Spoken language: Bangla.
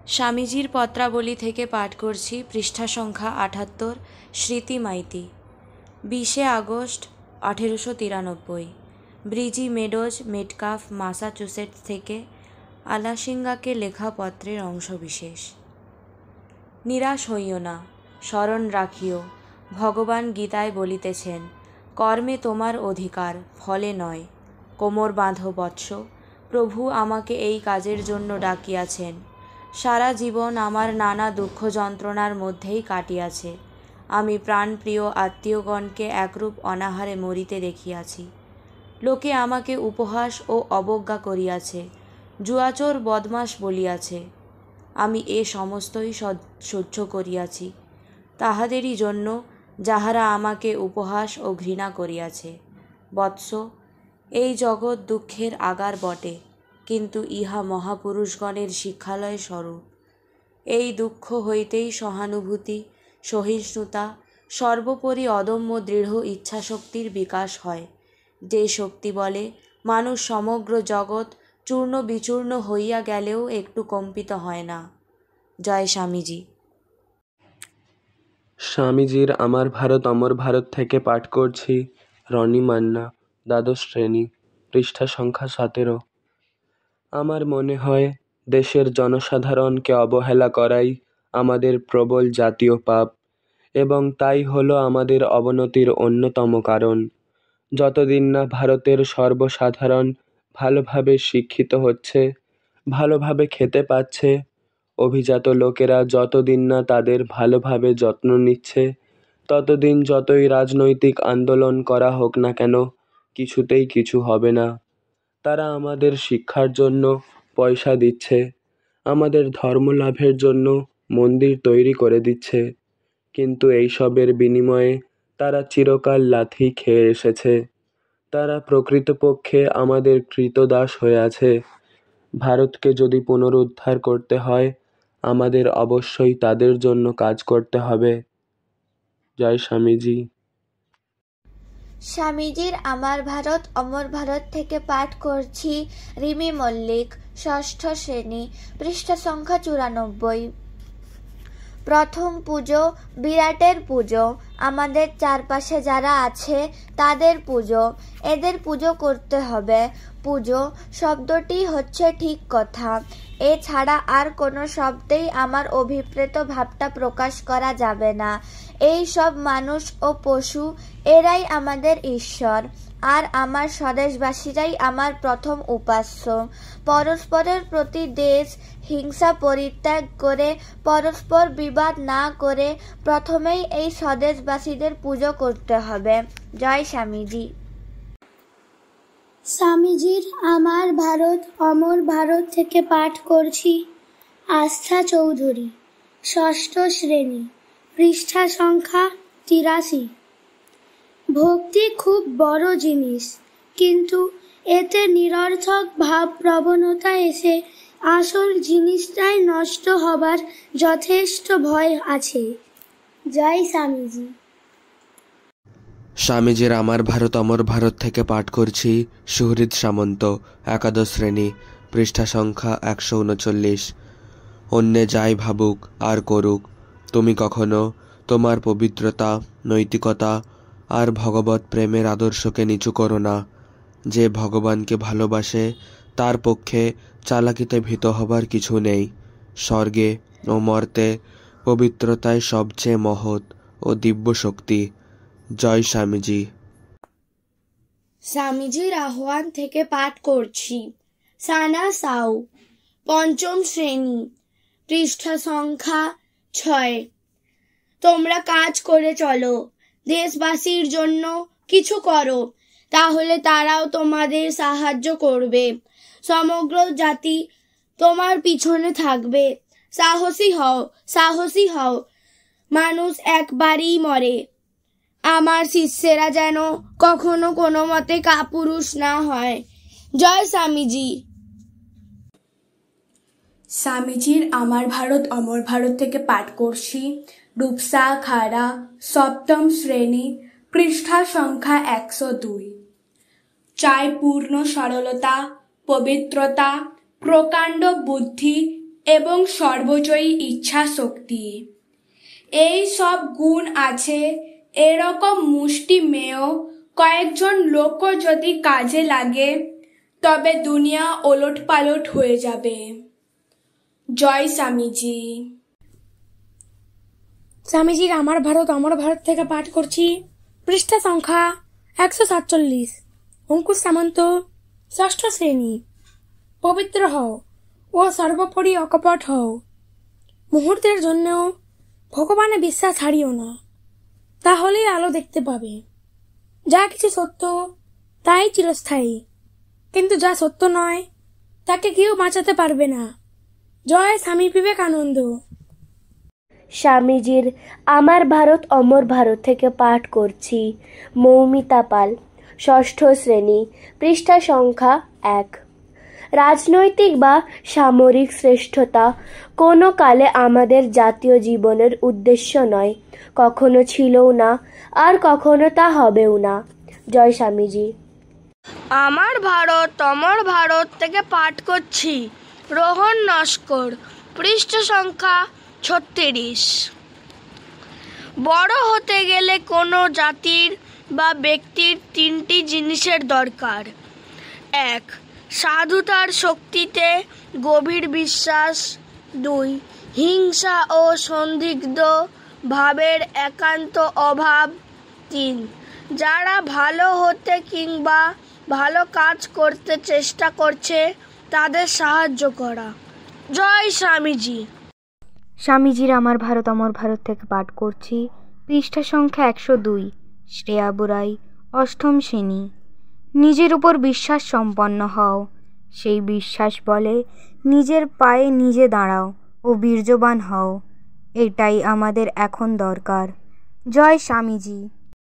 স্বামীজির পত্রাবলী থেকে পাঠ করছি পৃষ্ঠা সংখ্যা ৭৮, স্মৃতি মাইতি। ২০শে August ১৮৯৩, Breezy Meadows, Metcalf, Massachusetts থেকে আলাসিঙ্গাকে লেখা পত্রের অংশবিশেষ। নিরাশ হইও না, স্মরণ রাখিও, ভগবান গীতায় বলিতেছেন, কর্মে তোমার অধিকার, ফলে নয়। কোমর বাঁধো বৎস, প্রভু আমাকে এই কাজের জন্য ডাকিয়াছেন। সারা জীবন আমার নানা দুঃখ যন্ত্রণার মধ্যেই কাটিয়াছে। আমি প্রাণপ্রিয় আত্মীয়গণকে একরূপ অনাহারে মরিতে দেখিয়াছি। লোকে আমাকে উপহাস ও অবজ্ঞা করিয়াছে, জুয়াচোর বদমাস বলিয়াছে। আমি এ সমস্তই সহ্য করিয়াছি তাহাদেরই জন্য যাহারা আমাকে উপহাস ও ঘৃণা করিয়াছে। বৎস, এই জগৎ দুঃখের আগার বটে, কিন্তু ইহা মহাপুরুষগণের শিক্ষালয় স্বরূপ। এই দুঃখ হইতেই সহানুভূতি, সহিষ্ণুতা, সর্বোপরি অদম্য দৃঢ় ইচ্ছাশক্তির বিকাশ হয়, যে শক্তি বলে মানুষ সমগ্র জগৎ চূর্ণ বিচূর্ণ হইয়া গেলেও একটু কম্পিত হয় না। জয় স্বামীজি। স্বামীজির আমার ভারত অমর ভারত থেকে পাঠ করছি রনি মান্না, দ্বাদশ শ্রেণী, পৃষ্ঠা সংখ্যা ১৭। আমার মনে হয় দেশের জনসাধারণকে অবহেলা করাই আমাদের প্রবল জাতীয় পাপ, এবং তাই হলো আমাদের অবনতির অন্যতম কারণ। যতদিন না ভারতের সর্বসাধারণ ভালোভাবে শিক্ষিত হচ্ছে, ভালোভাবে খেতে পাচ্ছে, অভিজাত লোকেরা যতদিন না তাদের ভালোভাবে যত্ন নিচ্ছে, ততদিন যতই রাজনৈতিক আন্দোলন করা হোক না কেন, কিছুতেই কিছু হবে না। তারা আমাদের শিক্ষার জন্য পয়সা দিচ্ছে, আমাদের ধর্ম লাভের জন্য মন্দির তৈরি করে দিচ্ছে, কিন্তু এইসবের বিনিময়ে তারা চিরকাল লাথি খেয়ে এসেছে। তারা প্রকৃতপক্ষে আমাদের ক্রীতদাস হয়ে আছে। ভারতকে যদি পুনরুদ্ধার করতে হয়, আমাদের অবশ্যই তাদের জন্য কাজ করতে হবে। জয় স্বামীজি। স্বামীজির আমার ভারত অমর ভারত থেকে পাঠ করছি রিমি মল্লিক, ষষ্ঠ শ্রেণী, পৃষ্ঠা সংখ্যা ৯৪। প্রথম পুজো বিরাটের পুজো, আমাদের চারপাশে যারা আছে তাদের পুজো, এদের পুজো করতে হবে। পুজো শব্দটি হচ্ছে ঠিক কথা, এছাড়া আর কোনো শব্দেই আমার অভিপ্রেত ভাবটা প্রকাশ করা যাবে না। এই সব মানুষ ও পশু, এরাই আমাদের ঈশ্বর, আর আমার স্বদেশবাসীরাই আমার প্রথম উপাস্য। পরস্পরের প্রতি দেশ হিংসা পরিত্যাগ করে, পরস্পর বিবাদ না করে প্রথমেই এই স্বদেশবাসীদের পুজো করতে হবে। জয় স্বামীজি। স্বামীজির আমার ভারত অমর ভারত থেকে পাঠ করছি আস্থা চৌধুরী, ষষ্ঠ শ্রেণী, পৃষ্ঠা সংখ্যা ৮৩। ভক্তি খুব বড় জিনিস, কিন্তু এতে নিরর্থক ভাব প্রবণতা এসে আসল জিনিসটাই নষ্ট হবার যথেষ্ট ভয় আছে। জয় স্বামীজি। স্বামীজির আমার ভারত অমর ভারত থেকে পাঠ করছি সুহৃদ সামন্ত, একাদশ শ্রেণী, পৃষ্ঠা সংখ্যা ১৩৯। অন্যে যাই ভাবুক আর করুক, তুমি কখনো তোমার পবিত্রতা, নৈতিকতা আর ভগবত প্রেমের আদর্শকে নিচু করো না। যে ভগবানকে ভালোবাসে তার পক্ষে চালাকিতে ভীত হবার কিছু নেই। স্বর্গে ও মর্তে পবিত্রতাই সবচেয়ে মহৎ ও দিব্য শক্তি। জয় স্বামীজি। স্বামীজির আহ্বান থেকে পাঠ করছি সানা সাউ, পঞ্চম শ্রেণী, পৃষ্ঠা সংখ্যা ৬। তোমরা কাজ করে চলো, দেশবাসীর জন্য কিছু করো, তাহলে তারাও তোমাদের সাহায্য করবে। সমগ্র জাতি তোমার পিছনে থাকবে। সাহসী হও, সাহসী হও, মানুষ একবারই মরে। আমার শিষ্যেরা যেন কখনো কোনো মতে কাপুরুষ না হয়। জয় স্বামীজি। স্বামীজির আমার ভারত অমর ভারত থেকে পাঠ করছি রূপসা খাড়া, সপ্তম শ্রেণী, পৃষ্ঠা সংখ্যা ১০২। চাই পূর্ণ সরলতা, পবিত্রতা, প্রকাণ্ড বুদ্ধি, এবং সর্বজয়ী ইচ্ছা শক্তি। এই সব গুণ আছে এরকম মুষ্টিমেয় কয়েকজন লোকও যদি কাজে লাগে তবে দুনিয়া ওলটপালট হয়ে যাবে। জয় স্বামীজি। স্বামীজির আমার ভারত অমর ভারত থেকে পাঠ করছি পৃষ্ঠা সংখ্যা 147। অঙ্কুশ সামন্ত, ষষ্ঠ শ্রেণী। পবিত্র হও ও সর্বোপরি অকপট হও। মুহূর্তের জন্যও ভগবানে বিশ্বাস হারিও না, তাহলেই আলো দেখতে পাবে। যা কিছু সত্য তাই চিরস্থায়ী, কিন্তু যা সত্য নয় তাকে কেউ বাঁচাতে পারবে না। জয় স্বামী বিবেকানন্দ। স্বামীজির আমার ভারত অমর ভারত থেকে পাঠ করছি মৌমিতা পাল, ষষ্ঠ শ্রেণী। পৃষ্ঠা সংখ্যা 1। রাজনৈতিক বা সামরিক শ্রেষ্ঠতা কোনো কালে আমাদের জাতীয় জীবনের উদ্দেশ্য নয়, কখনো ছিলও না, আর কখনো তা হবেও না। জয় স্বামীজি। আমার ভারত অমর ভারত থেকে পাঠ করছি রোহন নস্কর, পৃষ্ঠা সংখ্যা 36। বড় হতে গেলে কোনো জাতির বা ব্যক্তির 3টি জিনিসের দরকার। 1. সাধুতার শক্তিতে গভীর বিশ্বাস। 2. হিংসা ও সন্দিগ্ধ ভাবের একান্ত অভাব। 3. যারা ভালো হতে কিংবা ভালো কাজ করতে চেষ্টা করছে তাদের সাহায্য করা। জয় স্বামীজি। স্বামীজির আমার ভারত অমর ভারত থেকে পাঠ করছি পৃষ্ঠা সংখ্যা 102। শ্রেয়া বুরাই, অষ্টম শ্রেণী। নিজের উপর বিশ্বাস সম্পন্ন হও, সেই বিশ্বাস বলে নিজের পায়ে নিজে দাঁড়াও ও বীর্যবান হও। এটাই আমাদের এখন দরকার। জয় স্বামীজি।